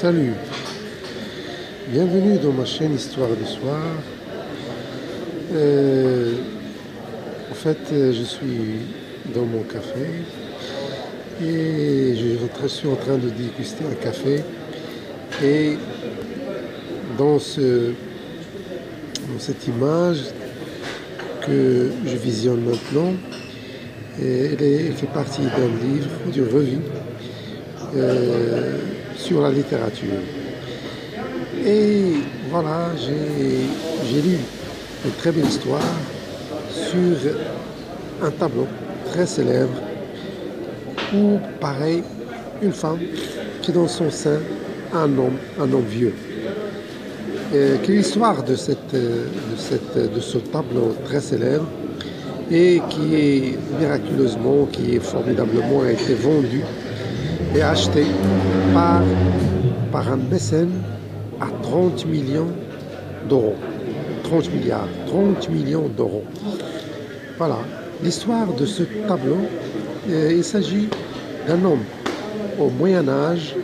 Salut, bienvenue dans ma chaîne Histoire du Soir. Je suis dans mon café et je suis en train de déguster un café. Et dans cette image que je visionne maintenant, elle fait partie d'un livre, d'une revue sur la littérature. Et voilà, j'ai lu une très belle histoire sur un tableau très célèbre où pareil une femme qui dans son sein un homme vieux. Quelle est l'histoire de ce tableau très célèbre et qui est miraculeusement, qui est formidablement a été vendu et acheté par un mécène à 30 millions d'euros. 30 milliards, 30 millions d'euros. Voilà, l'histoire de ce tableau, il s'agit d'un homme au Moyen-Âge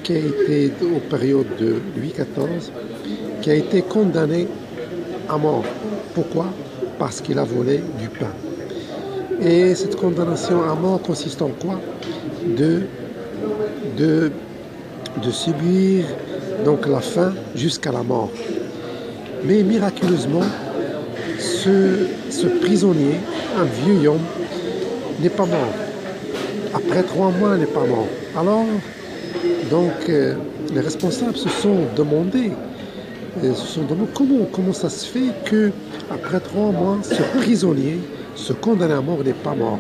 qui a été, aux périodes de Louis XIV, qui a été condamné à mort. Pourquoi? Parce qu'il a volé du pain. Et cette condamnation à mort consiste en quoi? De subir donc la faim jusqu'à la mort. Mais miraculeusement, ce prisonnier, un vieux homme, n'est pas mort. Après 3 mois, il n'est pas mort. Alors, donc, les responsables se sont demandé comment ça se fait que après 3 mois, ce prisonnier, ce condamné à mort n'est pas mort.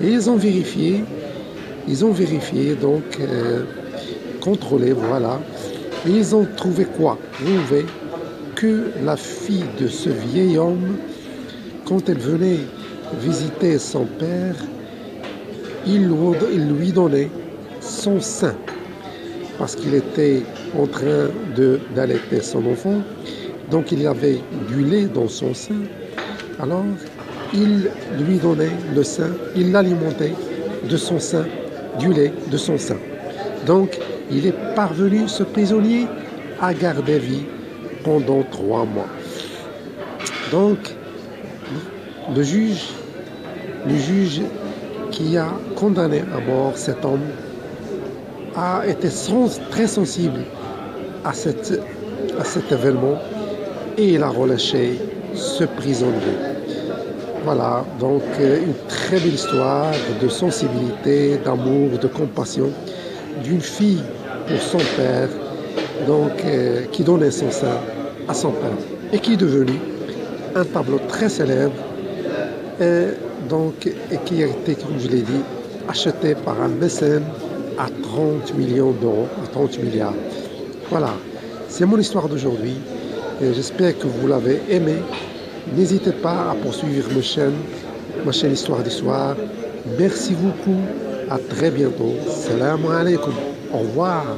Et ils ont vérifié, donc contrôlé, voilà. Et ils ont trouvé quoi? Trouvé que la fille de ce vieil homme, quand elle venait visiter son père, il lui donnait son sein, parce qu'il était en train d'allaiter son enfant, donc il y avait du lait dans son sein. Alors il lui donnait le sein, il l'alimentait de son sein, du lait de son sein. Donc il est parvenu, ce prisonnier, à garder vie pendant 3 mois. Donc le juge qui a condamné à mort cet homme a été très sensible à cet événement et il a relâché ce prisonnier. Voilà, donc une très belle histoire de sensibilité, d'amour, de compassion d'une fille pour son père, donc qui donnait son sein à son père et qui est devenu un tableau très célèbre et qui a été, comme je l'ai dit, acheté par un mécène à 30 millions d'euros, à 30 milliards. Voilà, c'est mon histoire d'aujourd'hui et j'espère que vous l'avez aimé. N'hésitez pas à poursuivre ma chaîne Histoire du Soir. Merci beaucoup, à très bientôt. Salam alaikum, au revoir.